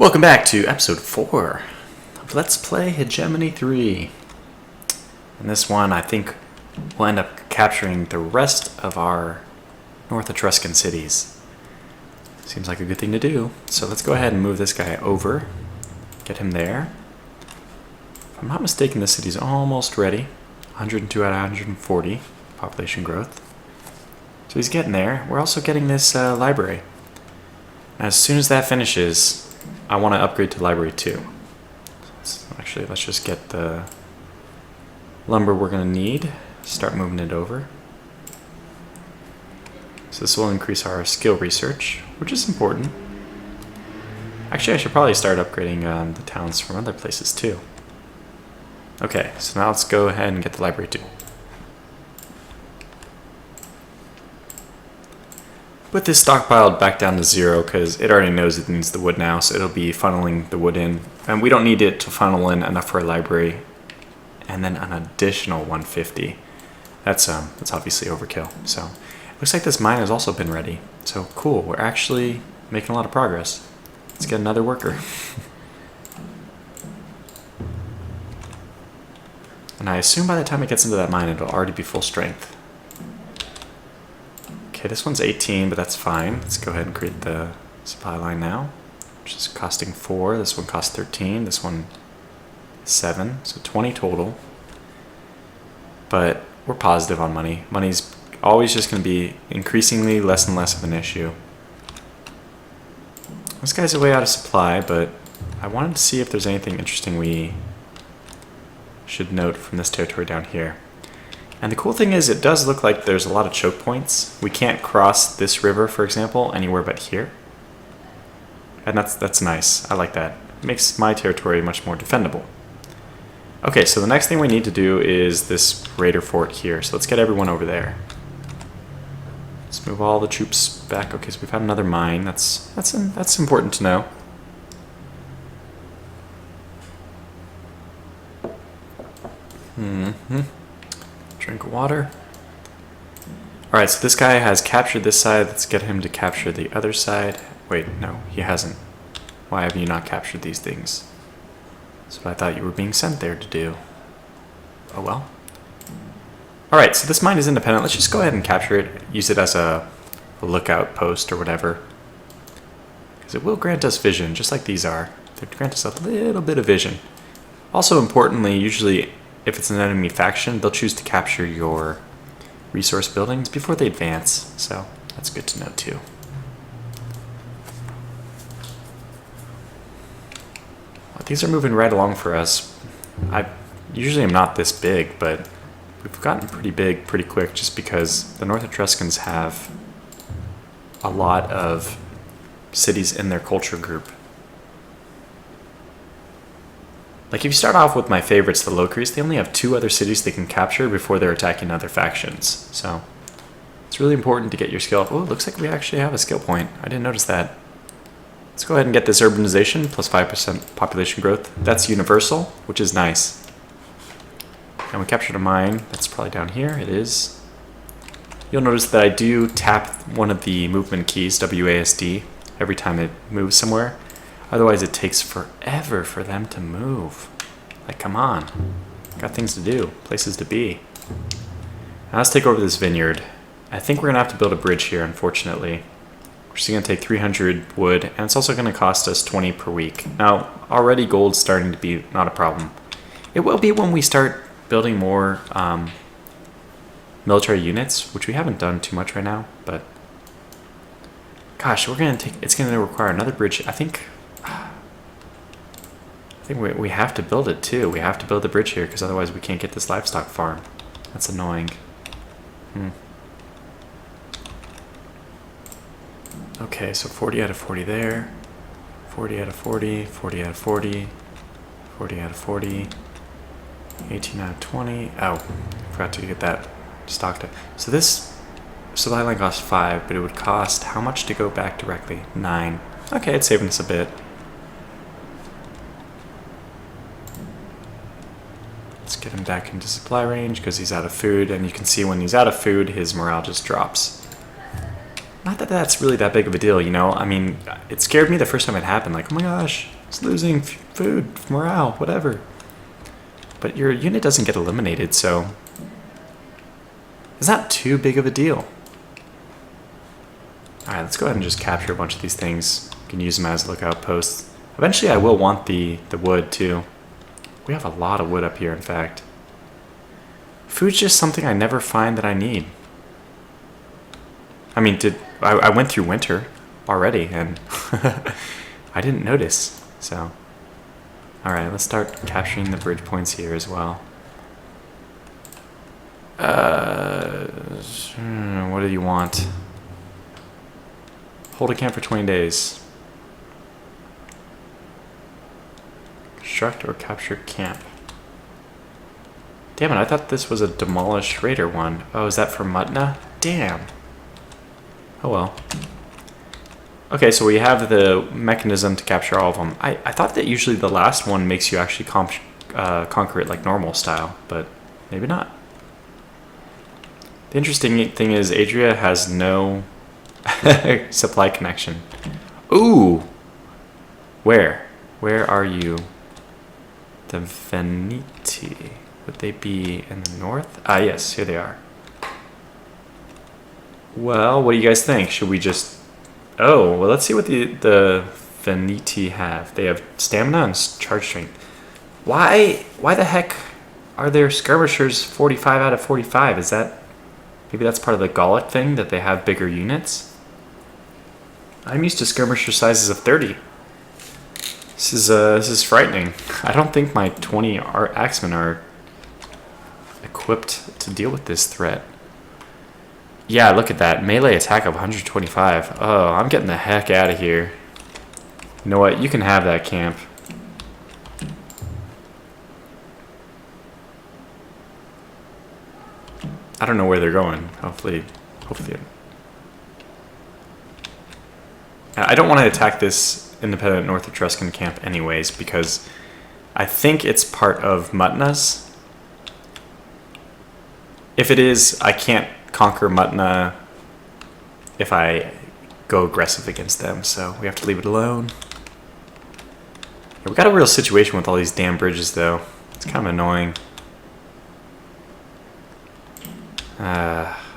Welcome back to episode 4 of Let's Play Hegemony III. In this one, I think we'll end up capturing the rest of our North Etruscan cities. Seems like a good thing to do. So let's go ahead and move this guy over. Get him there. If I'm not mistaken, this city's almost ready. 102 out of 140 population growth. So he's getting there. We're also getting this library. Now, as soon as that finishes, I want to upgrade to library 2. Let's just get the lumber we're going to need. Start moving it over. So this will increase our skill research, which is important. Actually, I should probably start upgrading the towns from other places too. Okay, so now let's go ahead and get the library 2. Put this stockpiled back down to 0 because it already knows it needs the wood now, so it'll be funneling the wood in. And we don't need it to funnel in enough for a library. And then an additional 150. That's obviously overkill. So looks like this mine has also been ready. So cool, we're actually making a lot of progress. Let's get another worker. And I assume by the time it gets into that mine, it'll already be full strength. Okay, this one's 18, but that's fine. Let's go ahead and create the supply line now, which is costing 4. This one costs 13. This one 7. So 20 total. But we're positive on money. Money's always just going to be increasingly less and less of an issue. This guy's way out of supply, but I wanted to see if there's anything interesting we should note from this territory down here. And the cool thing is, it does look like there's a lot of choke points. We can't cross this river, for example, anywhere but here. And that's nice. I like that. It makes my territory much more defendable. Okay, so the next thing we need to do is this raider fort here. So let's get everyone over there. Let's move all the troops back. Okay, so we've had another mine. That's important to know. Drink of water. Alright, so this guy has captured this side. Let's get him to capture the other side. Wait, no, he hasn't. Why have you not captured these things? That's what I thought you were being sent there to do. Oh well. Alright, so this mine is independent. Let's just go ahead and capture it. Use it as a lookout post or whatever. Because it will grant us vision, just like these are. They grant us a little bit of vision. Also importantly, usually if it's an enemy faction, they'll choose to capture your resource buildings before they advance, so that's good to know too. Well, these are moving right along for us. I usually am not this big, but we've gotten pretty big pretty quick just because the North Etruscans have a lot of cities in their culture group. Like, if you start off with my favorites, the Locries, they only have 2 other cities they can capture before they're attacking other factions. So, it's really important to get your skill. Oh, it looks like we actually have a skill point. I didn't notice that. Let's go ahead and get this urbanization, plus 5% population growth. That's universal, which is nice. And we captured a mine. That's probably down here. It is. You'll notice that I do tap one of the movement keys, WASD, every time it moves somewhere. Otherwise, it takes forever for them to move. Like, come on. Got things to do, places to be. Now let's take over this vineyard. I think we're going to have to build a bridge here, unfortunately. Which is going to take 300 wood, and it's also going to cost us 20 per week. Now, already gold's starting to be not a problem. It will be when we start building more military units, which we haven't done too much right now, but gosh, it's going to require another bridge. I think we have to build it too. We have to build the bridge here because otherwise we can't get this livestock farm. That's annoying. Okay, so 40 out of 40 there. 40 out of 40, 40 out of 40, 40 out of 40, 18 out of 20. Oh, forgot to get that stocked up. So this supply line costs 5, but it would cost how much to go back directly? 9. Okay, it's saving us a bit. Get him back into supply range because he's out of food, and you can see when he's out of food his morale just drops. Not that that's really that big of a deal, you know? I mean, it scared me the first time it happened. Like, oh my gosh, it's losing food, morale, whatever. But your unit doesn't get eliminated, so it's not too big of a deal. Alright, let's go ahead and just capture a bunch of these things. You can use them as lookout posts. Eventually I will want the wood too. We have a lot of wood up here, in fact. Food's just something I never find that I need. I mean, I went through winter already, and I didn't notice, so. Alright, let's start capturing the bridge points here as well. What do you want? Hold a camp for 20 days. Construct or capture camp. Damn it, I thought this was a demolish raider one. Oh, is that for Mutna? Damn. Oh well. Okay, so we have the mechanism to capture all of them. I thought that usually the last one makes you actually conquer it like normal style, but maybe not. The interesting thing is Adria has no supply connection. Ooh! Where? Where are you? The Veneti. Would they be in the north? Ah, yes, here they are. Well, what do you guys think? Should we just... Oh, well, let's see what the Veneti have. They have stamina and charge strength. Why the heck are their skirmishers 45 out of 45? Is that... Maybe that's part of the Gallic thing, that they have bigger units? I'm used to skirmisher sizes of 30. This is frightening. I don't think my 20 axemen are equipped to deal with this threat. Yeah, look at that. Melee attack of 125. Oh, I'm getting the heck out of here. You know what? You can have that camp. I don't know where they're going. Hopefully. I don't want to attack this independent North Etruscan camp anyways, because I think it's part of Mutna's. If it is, I can't conquer Mutna if I go aggressive against them, so we have to leave it alone. Yeah, we got a real situation with all these damn bridges, though. It's kind of annoying.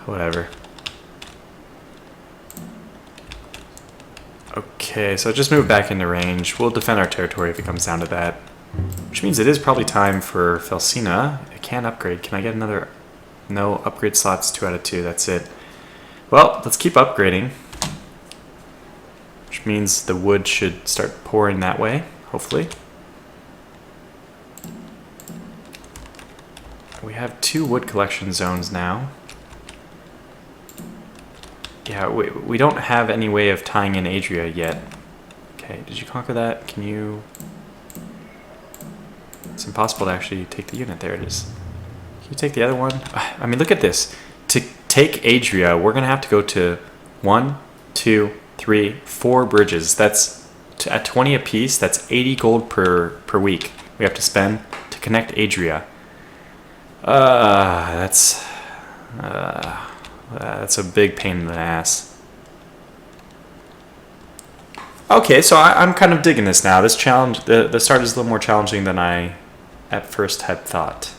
Whatever. Okay, so just move back into range. We'll defend our territory if it comes down to that. Which means it is probably time for Felsina. I can't upgrade. Can I get another... No, upgrade slots 2 out of 2. That's it. Well, let's keep upgrading. Which means the wood should start pouring that way, hopefully. We have 2 wood collection zones now. Yeah, we don't have any way of tying in Adria yet. Okay, did you conquer that? Can you... It's impossible to actually take the unit. There it is. Can you take the other one? I mean, look at this. To take Adria, we're going to have to go to 1, 2, 3, 4 bridges. That's at 20 apiece. That's 80 gold per week we have to spend to connect Adria. That's a big pain in the ass. Okay, so I'm kind of digging this now. This challenge, the start is a little more challenging than I at first had thought.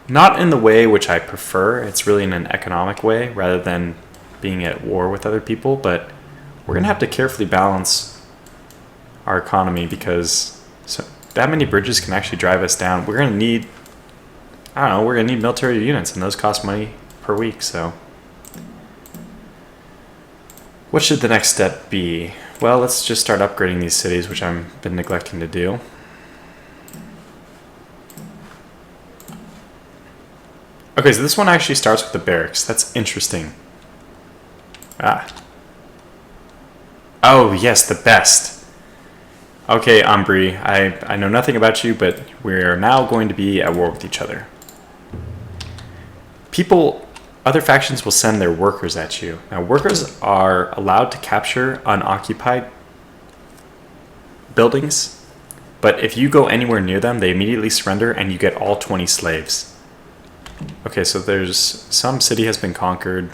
Not in the way which I prefer. It's really in an economic way rather than being at war with other people. But we're going to have to carefully balance our economy because that many bridges can actually drive us down. We're going to need, I don't know, we're going to need military units, and those cost money per week. So what should the next step be? Well, let's just start upgrading these cities, which I've been neglecting to do. Okay, so this one actually starts with the barracks. That's interesting. Oh, yes, the best. Okay, Ambri, I know nothing about you, but we're now going to be at war with each other. Other factions will send their workers at you. Now, workers are allowed to capture unoccupied buildings, but if you go anywhere near them, they immediately surrender and you get all 20 slaves. Okay, so there's some city has been conquered.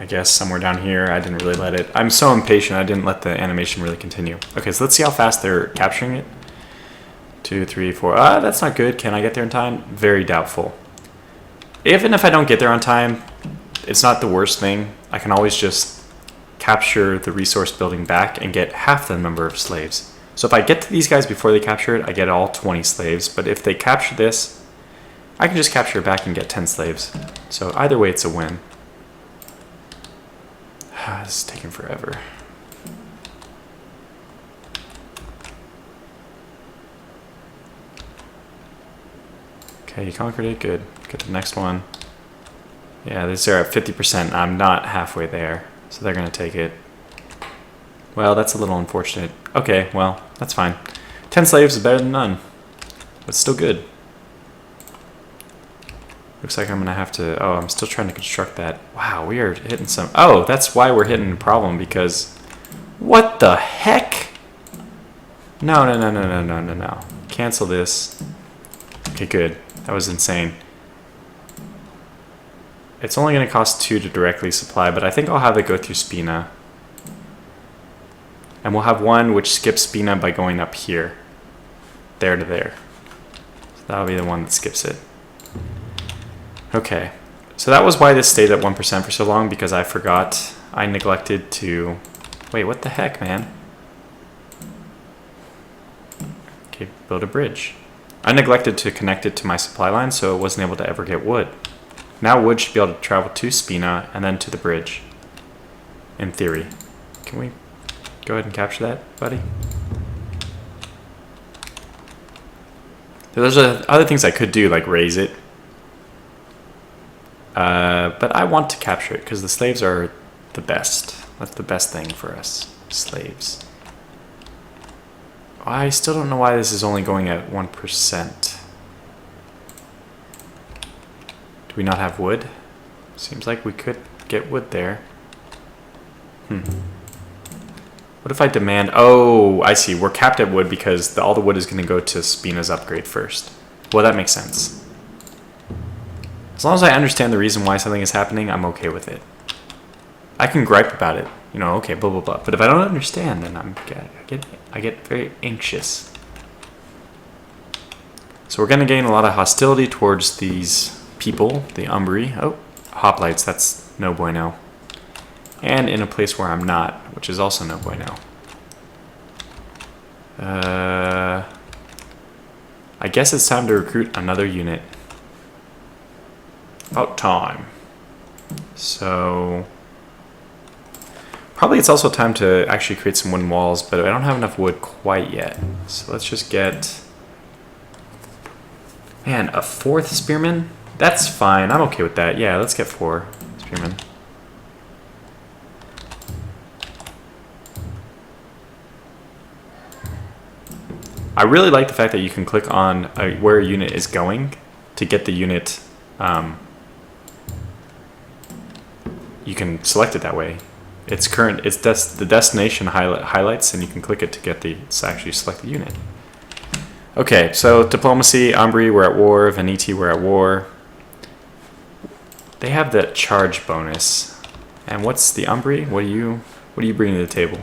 I guess somewhere down here. I didn't really let it. I'm so impatient. I didn't let the animation really continue. Okay, so let's see how fast they're capturing it. 2, 3, 4. That's not good. Can I get there in time? Very doubtful. Even if I don't get there on time, it's not the worst thing. I can always just capture the resource building back and get half the number of slaves. So if I get to these guys before they capture it, I get all 20 slaves. But if they capture this, I can just capture it back and get 10 slaves. So either way, it's a win. This is taking forever. Okay, you conquered it. Good. Get the next one. Yeah, these are at 50%. I'm not halfway there, so they're going to take it. Well, that's a little unfortunate. Okay, well, that's fine. 10 slaves is better than none, but still good. Looks like I'm going to have to... Oh, I'm still trying to construct that. Wow, we are hitting some... Oh, that's why we're hitting a problem, because... What the heck? No, no, no, no, no, no, no, no. Cancel this. Okay, good. That was insane. It's only going to cost 2 to directly supply, but I think I'll have it go through Spina. And we'll have one which skips Spina by going up here. There to there. So that'll be the one that skips it. Okay. So that was why this stayed at 1% for so long, because I forgot. I neglected to... Wait, what the heck, man? Okay, build a bridge. I neglected to connect it to my supply line, so it wasn't able to ever get wood. Now wood should be able to travel to Spina and then to the bridge. In theory. Can we go ahead and capture that, buddy? There's other things I could do, like raise it. But I want to capture it because the slaves are the best. That's the best thing for us. Slaves. I still don't know why this is only going at 1%. Do we not have wood? Seems like we could get wood there. What if I demand... Oh, I see. We're capped at wood because all the wood is going to go to Spina's upgrade first. Well, that makes sense. As long as I understand the reason why something is happening, I'm okay with it. I can gripe about it. You know, okay, blah, blah, blah. But if I don't understand, then I get very anxious. So we're going to gain a lot of hostility towards these people, the Umbri. Oh, hoplites, that's no bueno. And in a place where I'm not, which is also no bueno. I guess it's time to recruit another unit. About time. So... Probably it's also time to actually create some wooden walls, but I don't have enough wood quite yet. So let's just get... Man, a 4th spearman? That's fine. I'm okay with that. Yeah, let's get 4 spearmen. I really like the fact that you can click on where a unit is going to get the unit. You can select it that way. It's the destination highlights, and you can click it to get actually select the unit. Okay, so diplomacy, Umbri, we're at war. Veneti, we're at war. They have the charge bonus. And what's the Umbri? What do you bring to the table?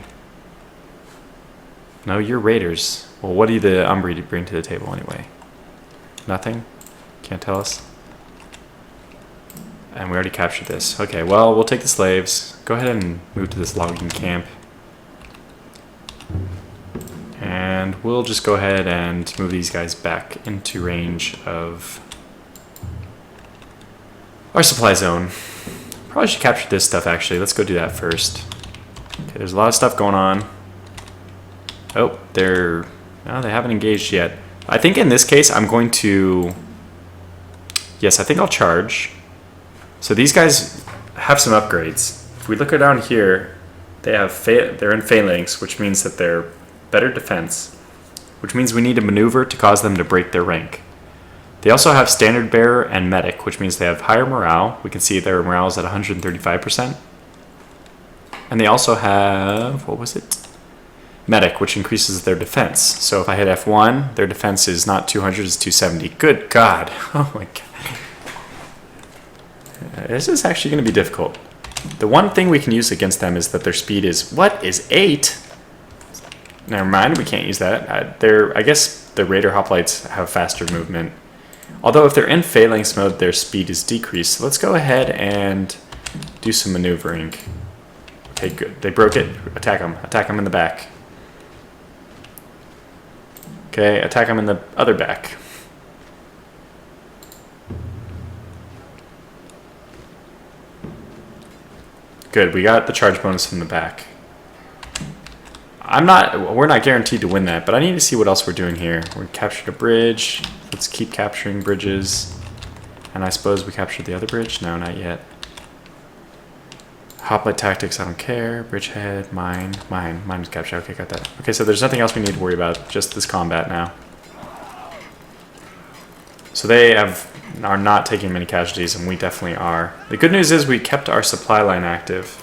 No, you're raiders. Well, what do the Umbri bring to the table anyway? Nothing? Can't tell us? And we already captured this. Okay, well, we'll take the slaves. Go ahead and move to this logging camp. And we'll just go ahead and move these guys back into range of our supply zone. Probably should capture this stuff, actually. Let's go do that first. Okay, there's a lot of stuff going on. Oh, they haven't engaged yet. I think in this case, I'm going to... Yes, I think I'll charge. So these guys have some upgrades. If we look down here, they're in phalanx, which means that they're better defense, which means we need to maneuver to cause them to break their rank. They also have standard bearer and medic, which means they have higher morale. We can see their morale is at 135%. And they also have, what was it? Medic, which increases their defense. So if I hit F1, their defense is not 200, it's 270. Good God. Oh my God. This is actually going to be difficult. The one thing we can use against them is that their speed is... What is 8? Never mind, we can't use that. I guess the Raider Hoplites have faster movement. Although if they're in phalanx mode, their speed is decreased. So let's go ahead and do some maneuvering. Okay, good. They broke it. Attack them. Attack them in the back. Okay, attack them in the other back. Good, we got the charge bonus from the back. We're not guaranteed to win that, but I need to see what else we're doing here. We captured a bridge. Let's keep capturing bridges. And I suppose we captured the other bridge? No, not yet. Hoplite tactics, I don't care. Bridgehead, mine was captured. Okay, got that. Okay, so there's nothing else we need to worry about, just this combat now. So they are not taking many casualties, and we definitely are. The good news is we kept our supply line active.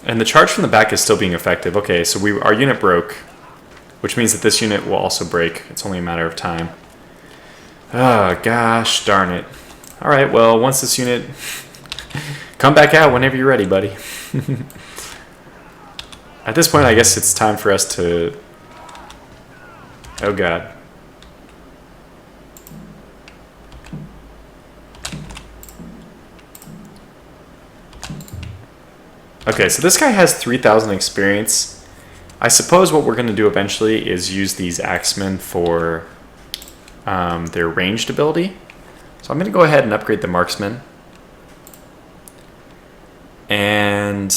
And the charge from the back is still being effective. Okay, so our unit broke, which means that this unit will also break. It's only a matter of time. Oh, gosh darn it. All right, well, once this unit... Come back out whenever you're ready, buddy. At this point, I guess it's time for us to... Oh, God. Okay, so this guy has 3,000 experience. I suppose what we're going to do eventually is use these axemen for their ranged ability. So I'm going to go ahead and upgrade the marksman. And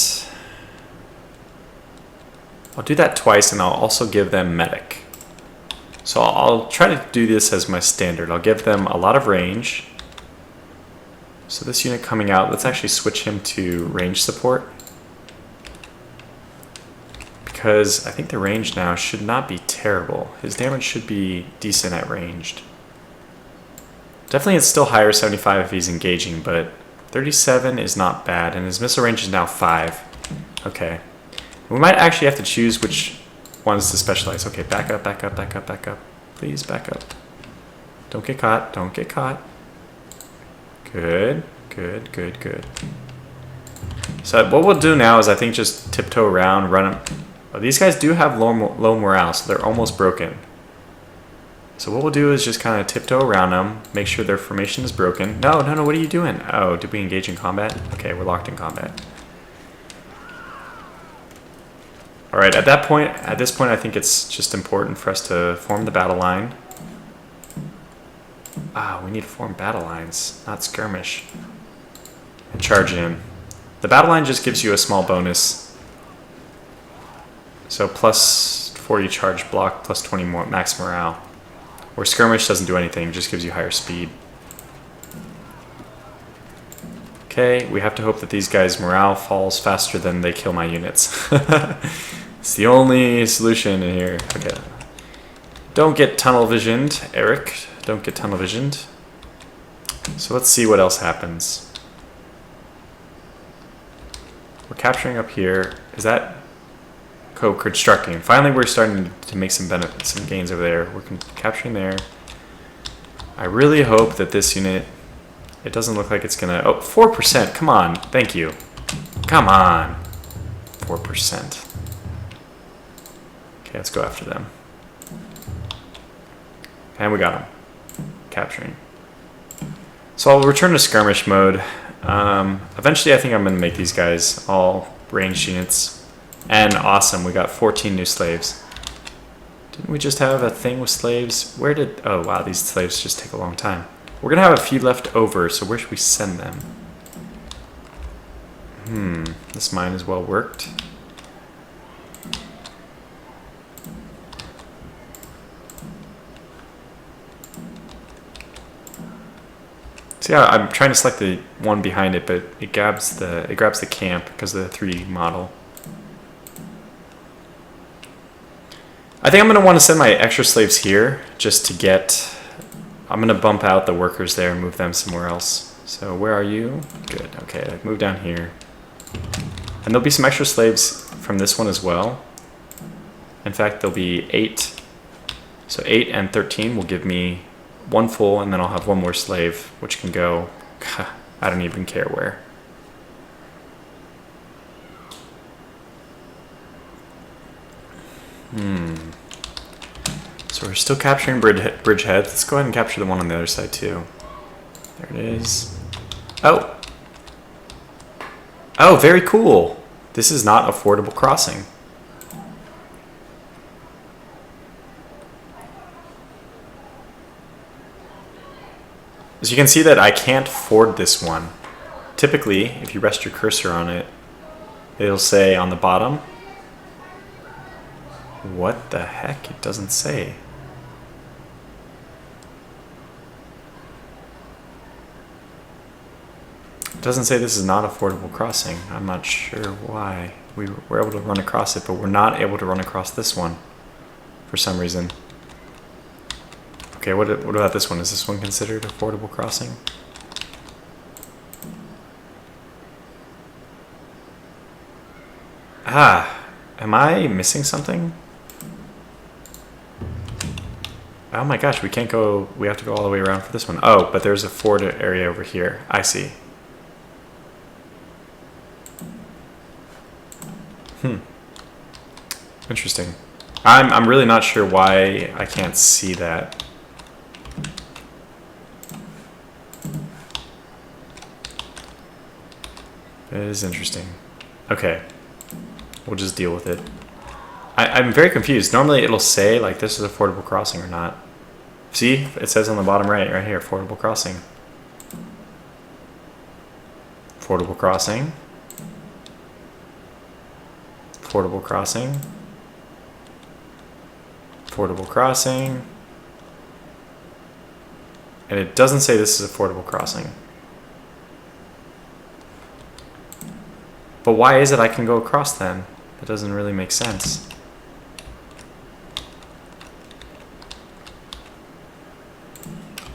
I'll do that twice, and I'll also give them medic. So I'll try to do this as my standard. I'll give them a lot of range. So this unit coming out, let's actually switch him to range support. Because I think the range now should not be terrible. His damage should be decent at ranged. Definitely it's still higher, 75 if he's engaging, but 37 is not bad, and his missile range is now 5. Okay. We might actually have to choose which ones to specialize. Okay, back up, back up, back up, back up. Please back up. Don't get caught, don't get caught. Good, good, good, good. So what we'll do now is I think just tiptoe around, run them. These guys do have low morale, so they're almost broken. So what we'll do is just kind of tiptoe around them, make sure their formation is broken. No, no, no, what are you doing? Oh, did we engage in combat? Okay, we're locked in combat. Alright, at this point I think it's just important for us to form the battle line. Ah, we need to form battle lines, not skirmish. And charge in. The battle line just gives you a small bonus. So plus 40 charge block, plus 20 more max morale. Where skirmish doesn't do anything, just gives you higher speed. Okay, we have to hope that these guys' morale falls faster than they kill my units. It's the only solution in here. Okay. Don't get tunnel visioned, Eric. Don't get tunnel visioned. So let's see what else happens. We're capturing up here. Is that co-constructing? Finally, we're starting to make some gains over there. We're capturing there. I really hope that this unit, it doesn't look like it's gonna, oh, 4%, come on, thank you. Come on, 4%. Okay, let's go after them. And we got them, capturing. So I'll return to skirmish mode. Eventually I think I'm gonna make these guys all ranged units. And awesome, we got 14 new slaves. Didn't we just have a thing with slaves? Oh wow, these slaves just take a long time. We're gonna have a few left over, so where should we send them? This mine is well worked. So yeah, I'm trying to select the one behind it, but it grabs the camp because of the 3D model. I think I'm going to want to send my extra slaves here just to get... I'm going to bump out the workers there and move them somewhere else. So where are you? Good, okay, move down here. And there'll be some extra slaves from this one as well. In fact, there'll be 8. So 8 and 13 will give me one full, and then I'll have one more slave, which can go, I don't even care where. So we're still capturing bridgeheads. Let's go ahead and capture the one on the other side too. There it is. Oh! Oh, very cool! This is not a fordable crossing. As you can see that I can't ford this one. Typically, if you rest your cursor on it, it'll say on the bottom. What the heck? It doesn't say. It doesn't say this is not a fordable crossing. I'm not sure why. We were able to run across it, but we're not able to run across this one for some reason. Okay, what about this one? Is this one considered a fordable crossing? Ah, am I missing something? Oh my gosh, we can't go, we have to go all the way around for this one. Oh, but there's a ford area over here. I see. Interesting. I'm really not sure why I can't see that. It is interesting. Okay. We'll just deal with it. I'm very confused. Normally it'll say like this is a fordable crossing or not. See? It says on the bottom right here, fordable crossing. Fordable crossing. Fordable crossing. Fordable crossing. And it doesn't say this is a fordable crossing. But why is it I can go across then? That doesn't really make sense.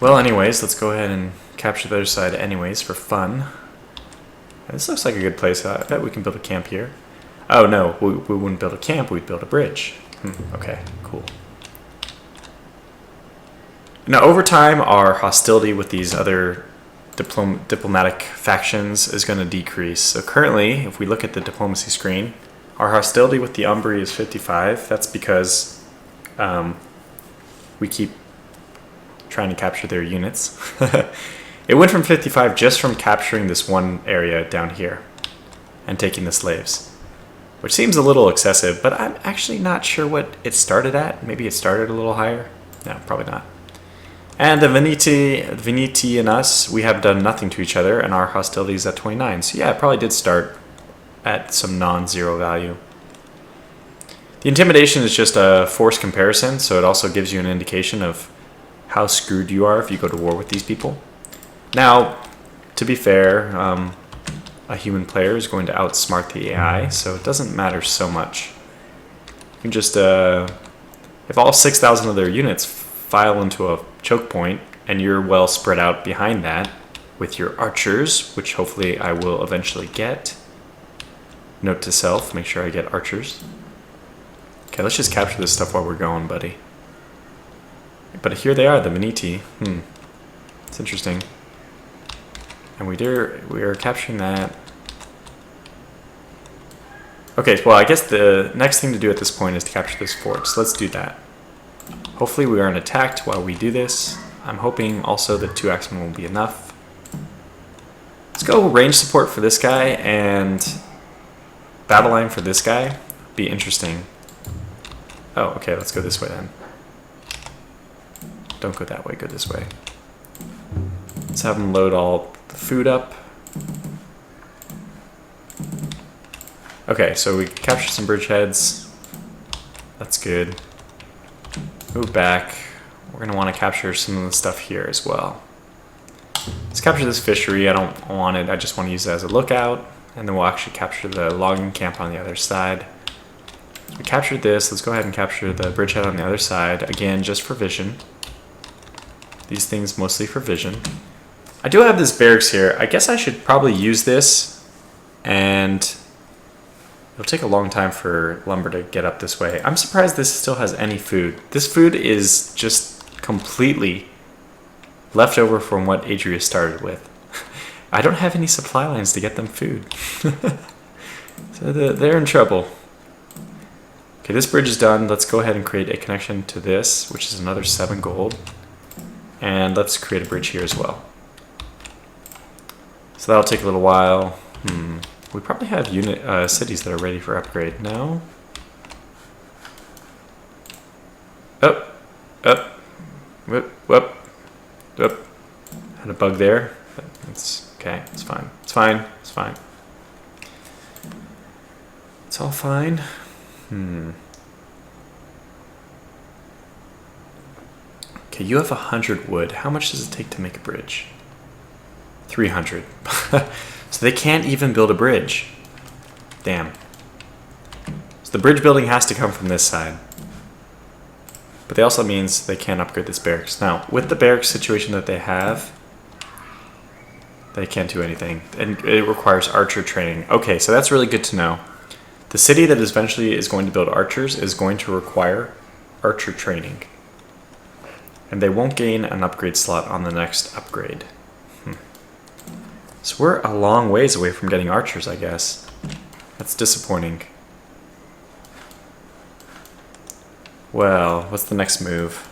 Well, anyways, let's go ahead and capture the other side anyways for fun. This looks like a good place. I bet we can build a camp here. Oh no, we wouldn't build a camp, we'd build a bridge. Okay, cool. Now over time, our hostility with these other diplomatic factions is going to decrease. So currently, if we look at the diplomacy screen, our hostility with the Umbri is 55. That's because we keep trying to capture their units. It went from 55 just from capturing this one area down here and taking the slaves, which seems a little excessive, but I'm actually not sure what it started at. Maybe it started a little higher. No, probably not. And the Veneti and us, we have done nothing to each other, and our hostility is at 29. So yeah, it probably did start at some non-zero value. The intimidation is just a force comparison, so it also gives you an indication of how screwed you are if you go to war with these people. Now, to be fair, a human player is going to outsmart the AI, so it doesn't matter so much. You can just, if all 6,000 of their units file into a choke point, and you're well spread out behind that with your archers, which hopefully I will eventually get. Note to self, make sure I get archers. Okay, let's just capture this stuff while we're going, buddy. But here they are, the Veneti. It's interesting. And we are capturing that. Okay, well I guess the next thing to do at this point is to capture this fort, so let's do that. Hopefully we aren't attacked while we do this. I'm hoping also that 2 axemen will be enough. Let's go range support for this guy and battle line for this guy. Be interesting. Oh, okay, let's go this way then. Don't go that way, go this way. Let's have them load all the food up. Okay, so we captured some bridgeheads. That's good. Move back. We're going to want to capture some of the stuff here as well. Let's capture this fishery. I don't want it. I just want to use it as a lookout. And then we'll actually capture the logging camp on the other side. We captured this. Let's go ahead and capture the bridgehead on the other side. Again, just for vision. These things mostly for vision. I do have this barracks here. I guess I should probably use this. And it'll take a long time for lumber to get up this way. I'm surprised this still has any food. This food is just completely left over from what Adria started with. I don't have any supply lines to get them food. So they're in trouble. Okay, this bridge is done. Let's go ahead and create a connection to this, which is another 7 gold. And let's create a bridge here as well. So that'll take a little while. We probably have cities that are ready for upgrade. No? Up. Whoop. Had a bug there. But it's okay. It's fine. It's fine. It's fine. It's all fine. Okay, you have 100 wood. How much does it take to make a bridge? 300. So they can't even build a bridge. Damn. So the bridge building has to come from this side. But that also means they can't upgrade this barracks. Now, with the barracks situation that they have, they can't do anything. And it requires archer training. Okay, so that's really good to know. The city that eventually is going to build archers is going to require archer training. And they won't gain an upgrade slot on the next upgrade. So we're a long ways away from getting archers, I guess. That's disappointing. Well, what's the next move?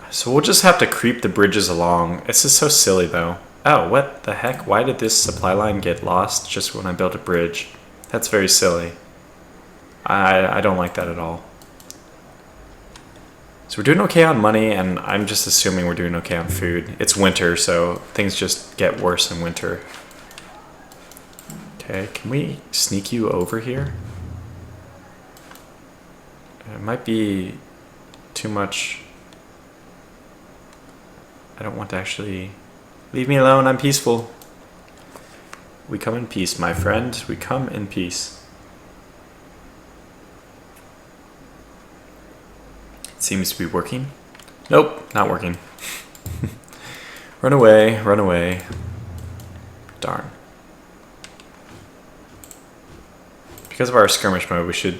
So we'll just have to creep the bridges along. This is so silly, though. Oh, what the heck? Why did this supply line get lost just when I built a bridge? That's very silly. I don't like that at all. So we're doing okay on money, and I'm just assuming we're doing okay on food. It's winter, so things just get worse in winter. Okay, can we sneak you over here? It might be too much. I don't want to actually... Leave me alone, I'm peaceful. We come in peace, my friend. We come in peace. Seems to be working. Nope, not working. Run away, run away. Darn. Because of our skirmish mode, we should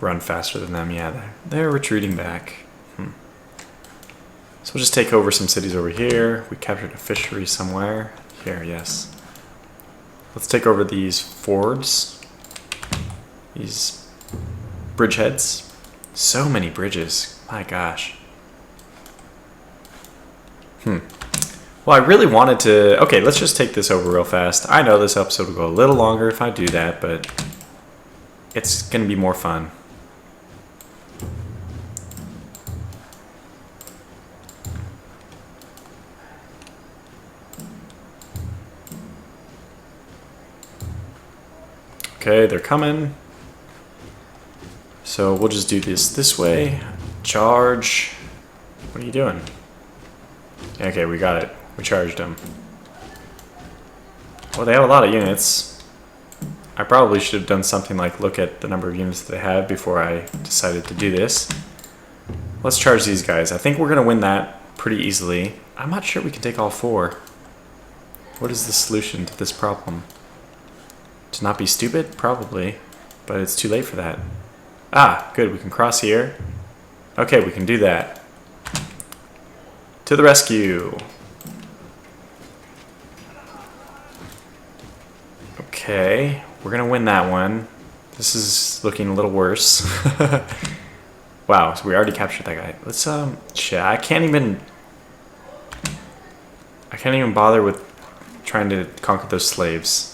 run faster than them. Yeah, they're retreating back. So we'll just take over some cities over here. We captured a fishery somewhere. Here, yes. Let's take over these fords. These bridgeheads. So many bridges. My gosh. Well, I really wanted to... Okay, let's just take this over real fast. I know this episode will go a little longer if I do that, but it's going to be more fun. Okay, they're coming. So we'll just do this way. Charge. What are you doing? Okay, we got it. We charged them. Well, they have a lot of units. I probably should have done something like look at the number of units that they have before I decided to do this. Let's charge these guys. I think we're going to win that pretty easily. I'm not sure we can take all 4. What is the solution to this problem? To not be stupid? Probably. But it's too late for that. Ah, good. We can cross here. Okay, we can do that. To the rescue. Okay, we're going to win that one. This is looking a little worse. Wow, so we already captured that guy. Let's, shit, I can't even bother with trying to conquer those slaves.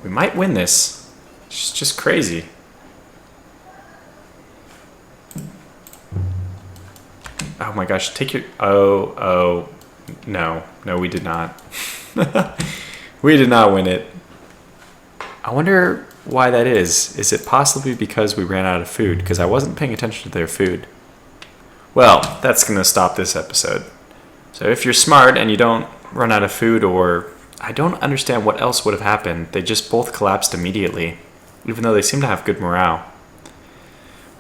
We might win this. It's just crazy. Oh my gosh, take your... Oh, no. No, we did not. We did not win it. I wonder why that is. Is it possibly because we ran out of food? Because I wasn't paying attention to their food. Well, that's going to stop this episode. So if you're smart and you don't run out of food, or... I don't understand what else would have happened. They just both collapsed immediately, even though they seem to have good morale.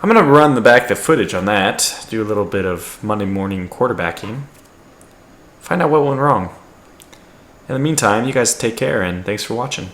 I'm going to run the footage on that, do a little bit of Monday morning quarterbacking, find out what went wrong. In the meantime, you guys take care, and thanks for watching.